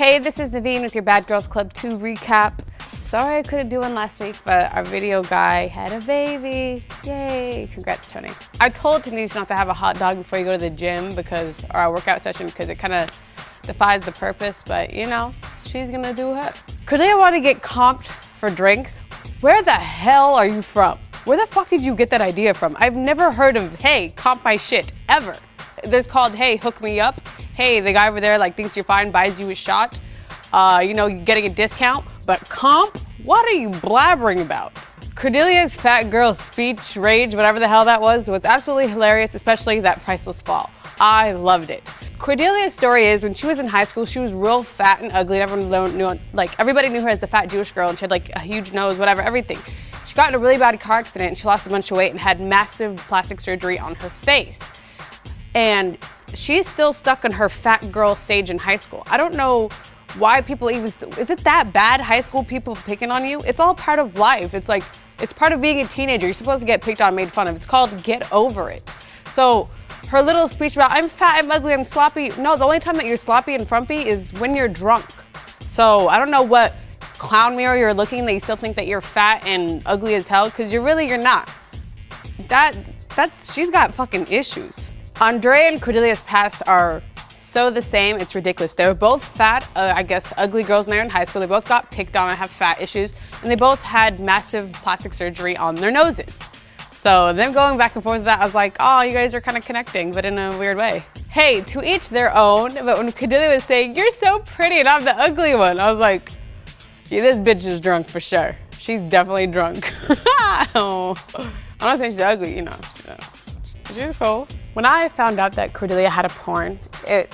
Hey, this is Neveen with your Bad Girls Club 2 recap. Sorry I couldn't do one last week, but our video guy had a baby. Yay, congrats, Tony. I told Tanisha not to have a hot dog before you go to the gym or our workout session because it kind of defies the purpose, but you know, she's gonna do her. Cordelia wanted to get comped for drinks. Where the hell are you from? Where the fuck did you get that idea from? I've never heard of, hey, comp my shit, ever. There's called, hey, hook me up. Hey, the guy over there like thinks you're fine, buys you a shot. You know, you're getting a discount, but comp? What are you blabbering about? Cordelia's fat girl speech, rage, whatever the hell that was absolutely hilarious, especially that priceless fall. I loved it. Cordelia's story is when she was in high school, she was real fat and ugly. And everyone knew, like everybody knew her as the fat Jewish girl, and she had like a huge nose, whatever, everything. She got in a really bad car accident and she lost a bunch of weight and had massive plastic surgery on her face. And she's still stuck in her fat girl stage in high school. I don't know why people even, is it that bad, high school people picking on you? It's all part of life. It's like, it's part of being a teenager. You're supposed to get picked on, made fun of. It's called get over it. So her little speech about, I'm fat, I'm ugly, I'm sloppy. No, the only time that you're sloppy and frumpy is when you're drunk. So I don't know what clown mirror you're looking that you still think that you're fat and ugly as hell, because you're not. She's got fucking issues. Andrea and Cordelia's past are so the same, it's ridiculous. They were both fat, I guess, ugly girls when they were in high school. They both got picked on and have fat issues, and they both had massive plastic surgery on their noses. So them going back and forth with that, I was like, oh, you guys are kind of connecting, but in a weird way. Hey, to each their own, but when Cordelia was saying, you're so pretty and I'm the ugly one, I was like, gee, this bitch is drunk for sure. She's definitely drunk. I'm not saying she's ugly, you know. She's cool. When I found out that Cordelia had a porn, it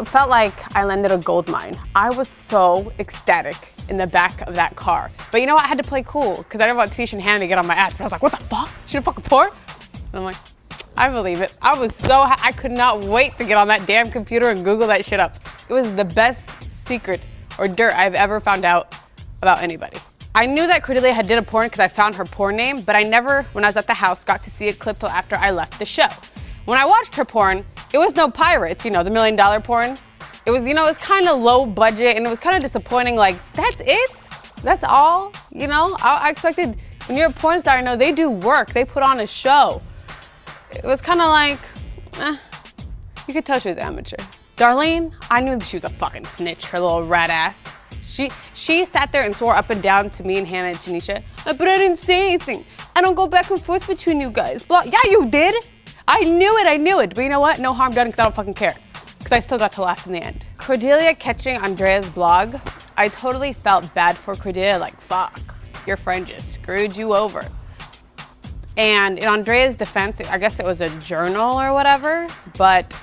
felt like I landed a gold mine. I was so ecstatic in the back of that car. But you know what? I had to play cool because I didn't want Tisha and Hannah to get on my ass. But I was like, what the fuck? She didn't fucking porn? And I'm like, I believe it. I was so I could not wait to get on that damn computer and Google that shit up. It was the best secret or dirt I've ever found out about anybody. I knew that Cordelia had did a porn because I found her porn name, but I never, when I was at the house, got to see a clip till after I left the show. When I watched her porn, it was no pirates, you know, the $1 million porn. It was, you know, it was kind of low budget and it was kind of disappointing. Like, that's it? That's all? You know, I expected, when you're a porn star, you know, they do work. They put on a show. It was kind of like, you could tell she was amateur. Darlene, I knew that she was a fucking snitch, her little rat ass. She sat there and swore up and down to me and Hannah and Tanisha, but I didn't say anything. I don't go back and forth between you guys. Blah. Yeah, you did. I knew it. But you know what? No harm done because I don't fucking care. Because I still got to laugh in the end. Cordelia catching Andrea's blog, I totally felt bad for Cordelia, like, fuck, your friend just screwed you over. And in Andrea's defense, I guess it was a journal or whatever, but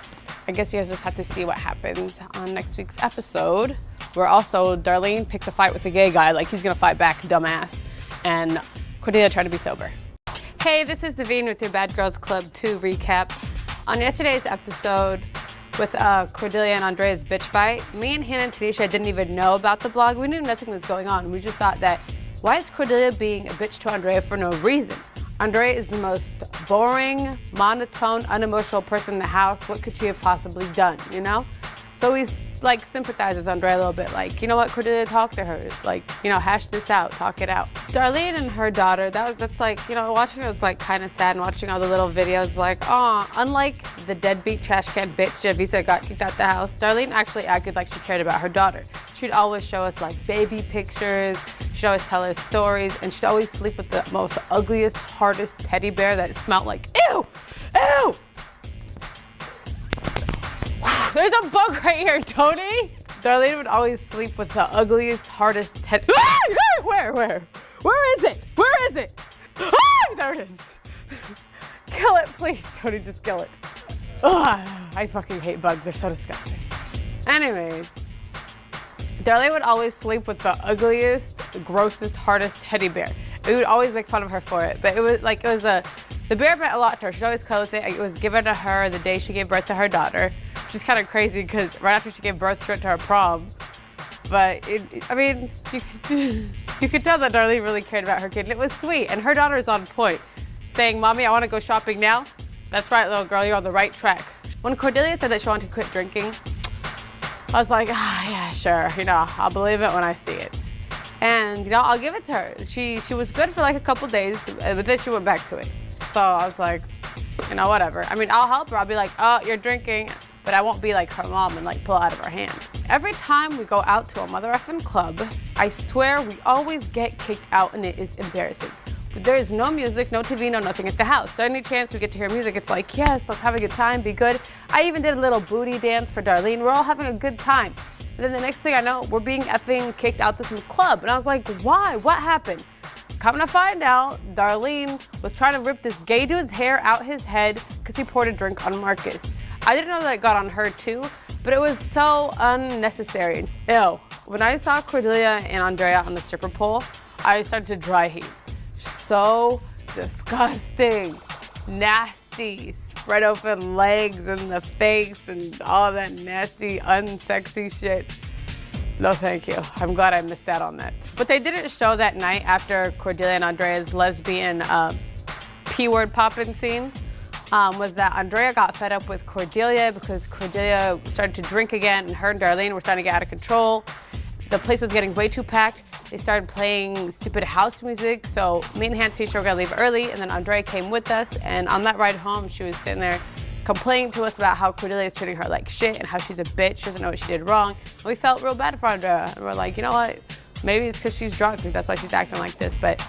I guess you guys just have to see what happens on next week's episode, where also Darlene picks a fight with a gay guy, like he's gonna fight back, dumbass, and Cordelia tried to be sober. Hey, this is Neveen with your Bad Girls Club 2 recap. On yesterday's episode with Cordelia and Andrea's bitch fight, me and Hannah and Tanisha didn't even know about the blog. We knew nothing was going on. We just thought that, why is Cordelia being a bitch to Andrea for no reason? Andrea is the most boring, monotone, unemotional person in the house. What could she have possibly done, you know? So we like sympathize with Andrea a little bit, like, you know what, Cordelia, talk to her, like, you know, hash this out, talk it out. Darlene and her daughter, that's like, you know, watching it was like kind of sad, and watching all the little videos, like, oh, unlike the deadbeat trash can bitch Javisa got kicked out the house, Darlene actually acted like she cared about her daughter. She'd always show us like baby pictures, she'd always tell us stories, and she'd always sleep with the most ugliest, hardest teddy bear that smelled like, ew, ew. There's a bug right here, Tony. Darlene would always sleep with the ugliest, hardest teddy. Where is it? Where is it? Ah, there it is. Kill it, please, Tony, just kill it. Ugh, I fucking hate bugs, they're so disgusting. Anyways, Darlene would always sleep with the ugliest, grossest, hardest teddy bear. We would always make fun of her for it, but the bear meant a lot to her. She'd always cuddle with it. It was given to her the day she gave birth to her daughter, which is kind of crazy because right after she gave birth, she went to her prom. But I mean, you could tell that Darlene really cared about her kid, and it was sweet. And her daughter is on point, saying, "Mommy, I want to go shopping now." That's right, little girl, you're on the right track. When Cordelia said that she wanted to quit drinking, I was like, yeah, sure. I'll believe it when I see it. And, I'll give it to her. She was good for like a couple days, but then she went back to it. So I was like, whatever. I mean, I'll help her. I'll be like, oh, you're drinking. But I won't be like her mom and like pull out of her hand. Every time we go out to a mother effing club, I swear we always get kicked out and it is embarrassing. But there is no music, no TV, no nothing at the house. So any chance we get to hear music, it's like, yes, let's have a good time, be good. I even did a little booty dance for Darlene. We're all having a good time. And then the next thing I know, we're being effing kicked out this club. And I was like, why? What happened? Coming to find out, Darlene was trying to rip this gay dude's hair out his head because he poured a drink on Marcus. I didn't know that it got on her too, but it was so unnecessary. Ew. When I saw Cordelia and Andrea on the stripper pole, I started to dry heave. So disgusting, nasty, spread open legs and the face and all that nasty, unsexy shit. No, thank you. I'm glad I missed out on that. But they didn't show that night after Cordelia and Andrea's lesbian P-word popping scene. Was that Andrea got fed up with Cordelia because Cordelia started to drink again and her and Darlene were starting to get out of control. The place was getting way too packed. They started playing stupid house music. So me and Hansi were gonna leave early and then Andrea came with us. And on that ride home, she was sitting there complaining to us about how Cordelia is treating her like shit and how she's a bitch, she doesn't know what she did wrong. And we felt real bad for Andrea. And we're like, you know what? Maybe it's because she's drunk, that's why she's acting like this. But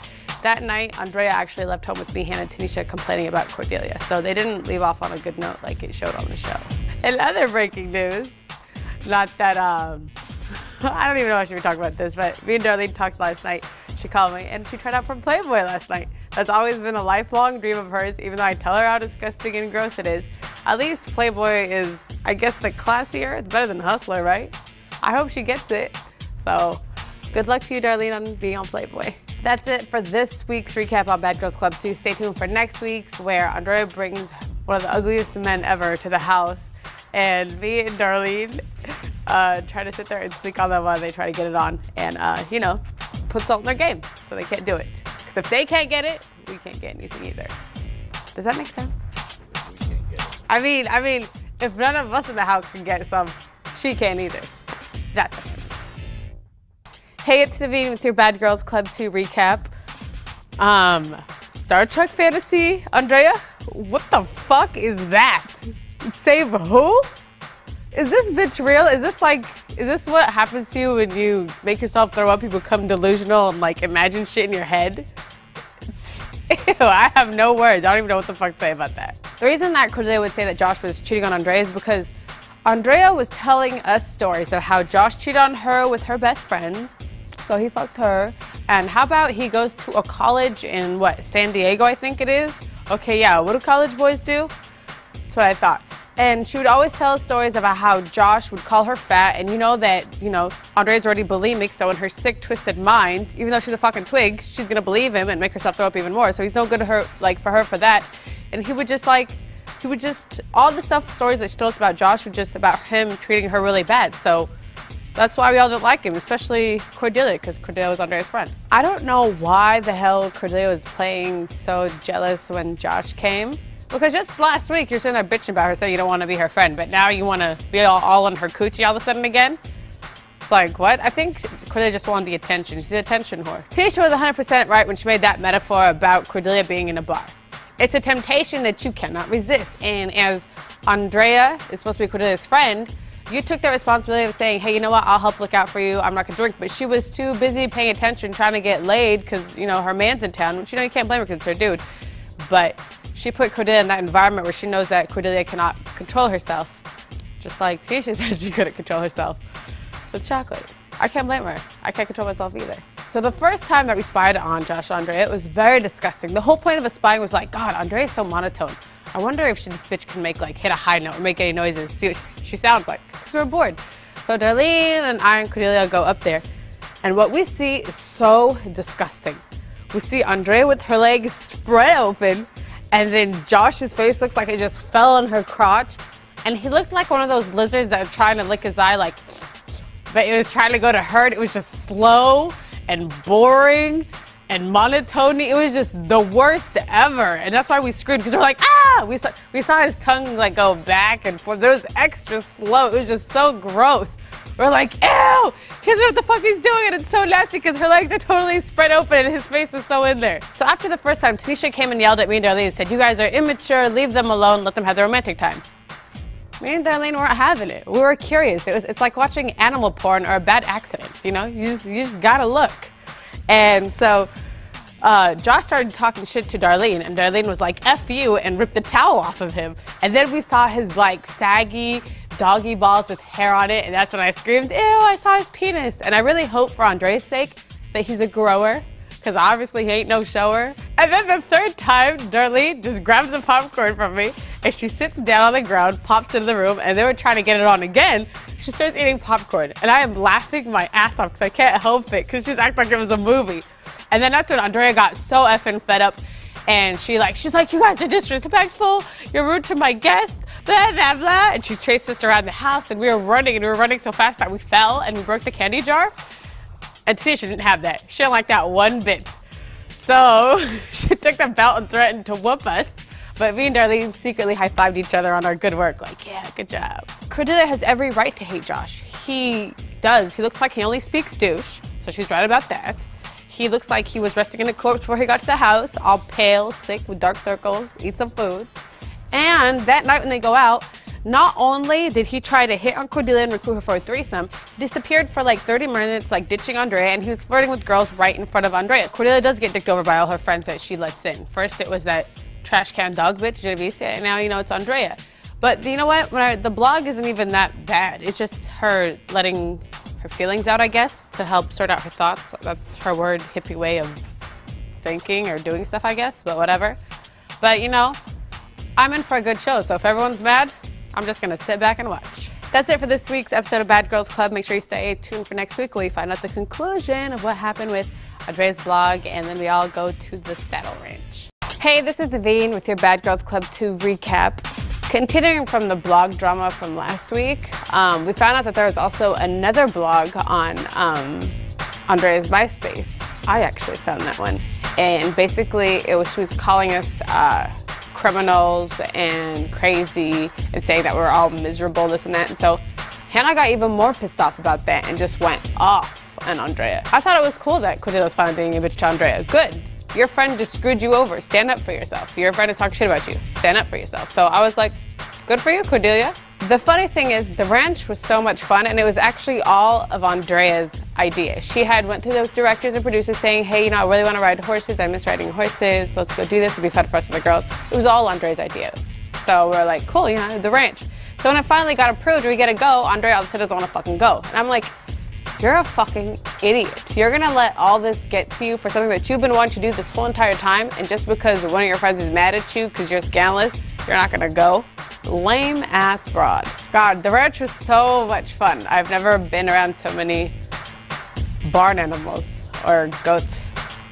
that night, Andrea actually left home with me, Hannah, and Tanisha complaining about Cordelia. So they didn't leave off on a good note like it showed on the show. In other breaking news, not that, I don't even know why she would talk about this, but me and Darlene talked last night. She called me and she tried out for Playboy last night. That's always been a lifelong dream of hers, even though I tell her how disgusting and gross it is. At least Playboy is, I guess, the classier. It's better than Hustler, right? I hope she gets it. So good luck to you, Darlene, on being on Playboy. That's it for this week's recap on Bad Girls Club 2. Stay tuned for next week's, where Andrea brings one of the ugliest men ever to the house, and me and Darlene try to sit there and sneak on them while they try to get it on, and put salt in their game so they can't do it. Because if they can't get it, we can't get anything either. Does that make sense? We can't get it. I mean, if none of us in the house can get some, she can't either. That's it. Hey, it's Neveen with your Bad Girls Club 2 recap. Star Trek fantasy, Andrea? What the fuck is that? Save who? Is this bitch real? Is this what happens to you when you make yourself throw up, you become delusional and like imagine shit in your head? Ew, I have no words. I don't even know what the fuck to say about that. The reason that Cordelia would say that Josh was cheating on Andrea is because Andrea was telling us stories of how Josh cheated on her with her best friend. So he fucked her. And how about he goes to a college in San Diego, I think it is? Okay, yeah, what do college boys do? That's what I thought. And she would always tell us stories about how Josh would call her fat, and Andrea's already bulimic, so in her sick, twisted mind, even though she's a fucking twig, she's gonna believe him and make herself throw up even more. So he's no good to her, for her for that. And he would just all the stories that she told us about Josh were just about him treating her really bad. So that's why we all didn't like him, especially Cordelia, because Cordelia was Andrea's friend. I don't know why the hell Cordelia was playing so jealous when Josh came. Because just last week, you're sitting there bitching about her, saying you don't want to be her friend, but now you want to be all on her coochie all of a sudden again? It's like, what? I think Cordelia just wanted the attention. She's an attention whore. Tanisha was 100% right when she made that metaphor about Cordelia being in a bar. It's a temptation that you cannot resist. And as Andrea is supposed to be Cordelia's friend, you took the responsibility of saying, hey, you know what, I'll help look out for you, I'm not gonna drink. But she was too busy paying attention, trying to get laid, because, her man's in town, which, you can't blame her because it's her dude. But she put Cordelia in that environment where she knows that Cordelia cannot control herself. Just like Tanisha said she couldn't control herself with chocolate. I can't blame her. I can't control myself either. So the first time that we spied on Josh and Andrea, it was very disgusting. The whole point of a spying was like, God, Andrea is so monotone. I wonder if this bitch can hit a high note or make any noises, see what she sounds like, because we're bored. So Darlene and I and Cordelia go up there, and what we see is so disgusting. We see Andrea with her legs spread open, and then Josh's face looks like it just fell on her crotch, and he looked like one of those lizards that are trying to lick his eye, but it was trying to go to her. It was just slow and boring and monotony. It was just the worst ever. And that's why we screamed, because we're like, ah! We saw his tongue like go back and forth. It was extra slow. It was just so gross. We're like, ew! Here's what the fuck he's doing, and it's so nasty because her legs are totally spread open and his face is so in there. So after the first time, Tanisha came and yelled at me and Darlene and said, you guys are immature, leave them alone, let them have their romantic time. Me and Darlene weren't having it. We were curious. It's like watching animal porn or a bad accident, you know? You just gotta look. And so Josh started talking shit to Darlene, and Darlene was like, F you, and ripped the towel off of him. And then we saw his like saggy doggy balls with hair on it, and that's when I screamed, ew, I saw his penis. And I really hope for Andre's sake that he's a grower, because obviously he ain't no shower. And then the third time, Darlene just grabs the popcorn from me, and she sits down on the ground, pops into the room, and they were trying to get it on again. She starts eating popcorn, and I am laughing my ass off because I can't help it, because she's acting like it was a movie. And then that's when Andrea got so effing fed up, and she's like, you guys are disrespectful, you're rude to my guest, blah, blah, blah. And she chased us around the house, and we were running so fast that we fell, and we broke the candy jar. And Tanisha didn't have that. She didn't like that one bit. So she took the belt and threatened to whoop us. But me and Darlene secretly high-fived each other on our good work. Like, yeah, good job. Cordelia has every right to hate Josh. He does. He looks like he only speaks douche. So she's right about that. He looks like he was resting in a corpse before he got to the house, all pale, sick, with dark circles, eat some food. And that night when they go out, not only did he try to hit on Cordelia and recruit her for a threesome, he disappeared for like 30 minutes, like ditching Andrea, and he was flirting with girls right in front of Andrea. Cordelia does get dicked over by all her friends that she lets in. First it was that trash can dog bitch, Genevieve, and now, you know, it's Andrea. But you know what? The blog isn't even that bad. It's just her letting her feelings out, I guess, to help sort out her thoughts. That's her word, hippie way of thinking or doing stuff, I guess, but whatever. But, you know, I'm in for a good show, so if everyone's mad, I'm just gonna sit back and watch. That's it for this week's episode of Bad Girls Club. Make sure you stay tuned for next week where we find out the conclusion of what happened with Andrea's blog, and then we all go to the saddle ranch. Hey, this is Neveen with your Bad Girls Club 2 recap. Continuing from the blog drama from last week, we found out that there was also another blog on Andrea's MySpace. I actually found that one. And basically, she was calling us criminals and crazy and saying that we're all miserable, this and that. And so Hannah got even more pissed off about that and just went off on Andrea. I thought it was cool that Cordelia was finally being a bitch to Andrea. Good. Your friend just screwed you over. Stand up for yourself. Your friend is talking shit about you. Stand up for yourself. So I was like, good for you, Cordelia. The funny thing is, the ranch was so much fun, and it was actually all of Andrea's idea. She had went through the directors and producers saying, hey, you know, I really want to ride horses. I miss riding horses. Let's go do this. It'll be fun for us and the girls. It was all Andrea's idea. So we're like, cool, you know, the ranch. So when it finally got approved, we get to go, Andrea all of a sudden doesn't want to fucking go. And I'm like, you're a fucking idiot. You're gonna let all this get to you for something that you've been wanting to do this whole entire time, and just because one of your friends is mad at you because you're scandalous, you're not gonna go? Lame ass broad. God, the ranch was so much fun. I've never been around so many barn animals or goats.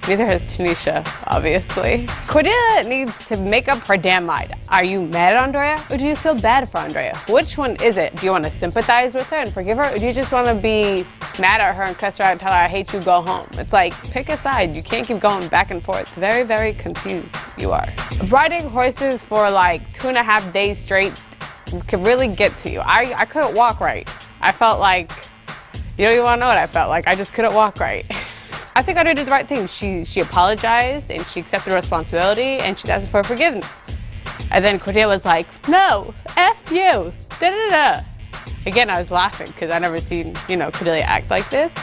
Neither has Tanisha, obviously. Cordelia needs to make up her damn mind. Are you mad at Andrea, or do you feel bad for Andrea? Which one is it? Do you want to sympathize with her and forgive her, or do you just want to be mad at her and cuss her out and tell her, I hate you, go home? It's like, pick a side. You can't keep going back and forth. Very, very confused you are. Riding horses for like 2.5 days straight can really get to you. I couldn't walk right. I felt like, you don't even want to know what I felt like. I just couldn't walk right. I think Andrea did the right thing. She apologized and she accepted responsibility and she's asking for forgiveness. And then Cordelia was like, no, F you, da-da-da. Again, I was laughing because I never seen, you know, Cordelia act like this.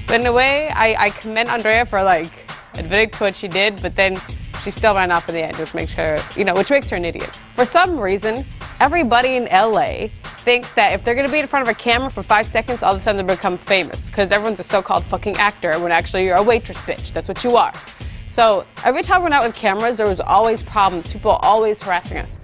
But in a way, I commend Andrea for like admitting to what she did, but then she still ran off in the end, which makes her, you know, which makes her an idiot. For some reason, everybody in LA thinks that if they're gonna be in front of a camera for 5 seconds, all of a sudden they become famous because everyone's a so-called fucking actor when actually you're a waitress bitch. That's what you are. So every time we're out with cameras, there was always problems. People always harassing us.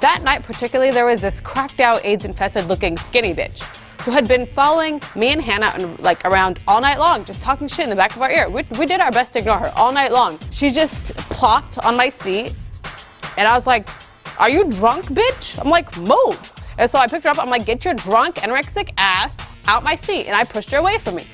That night particularly, there was this cracked out, AIDS-infested looking skinny bitch who had been following me and Hannah like around all night long, just talking shit in the back of our ear. We did our best to ignore her all night long. She just plopped on my seat and I was like, are you drunk, bitch? I'm like, move. And so I picked her up, I'm like, get your drunk, anorexic ass out my seat. And I pushed her away from me.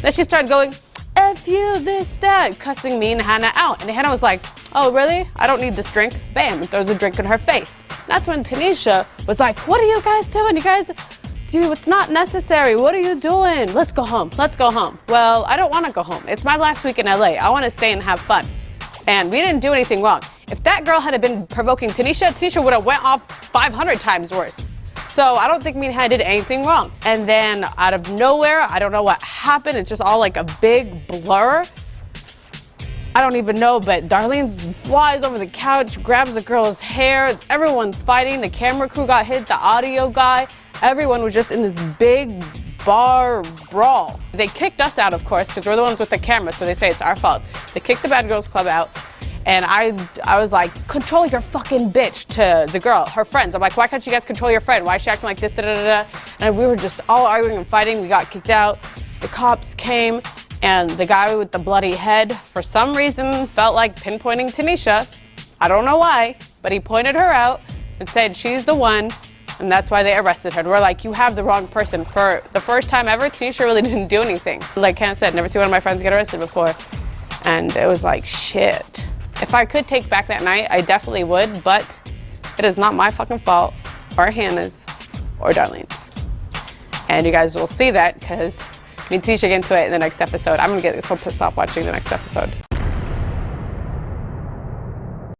Then she started going, F you, this, that, cussing me and Hannah out. And Hannah was like, oh, really? I don't need this drink. Bam, and throws a drink in her face. That's when Tanisha was like, what are you guys doing? You guys, dude, it's not necessary. What are you doing? Let's go home. Let's go home. Well, I don't want to go home. It's my last week in LA. I want to stay and have fun. And we didn't do anything wrong. If that girl had been provoking Tanisha would have went off 500 times worse. So I don't think me and Hannah did anything wrong. And then out of nowhere, I don't know what happened. It's just all like a big blur. I don't even know, but Darlene flies over the couch, grabs the girl's hair. Everyone's fighting. The camera crew got hit, the audio guy. Everyone was just in this big bar brawl. They kicked us out, of course, because we're the ones with the camera, so they say it's our fault. They kicked the Bad Girls Club out. And I was like, control your fucking bitch to the girl, her friends. I'm like, why can't you guys control your friend? Why is she acting like this, da da da da? And we were just all arguing and fighting. We got kicked out. The cops came, and the guy with the bloody head, for some reason, felt like pinpointing Tanisha. I don't know why, but he pointed her out and said she's the one, and that's why they arrested her. And we're like, you have the wrong person. For the first time ever, Tanisha really didn't do anything. Like Hannah said, never seen one of my friends get arrested before. And it was like, shit. If I could take back that night, I definitely would, but it is not my fucking fault, or Hannah's, or Darlene's. And you guys will see that, because me and Tisha get into it in the next episode. I'm gonna get so pissed off watching the next episode.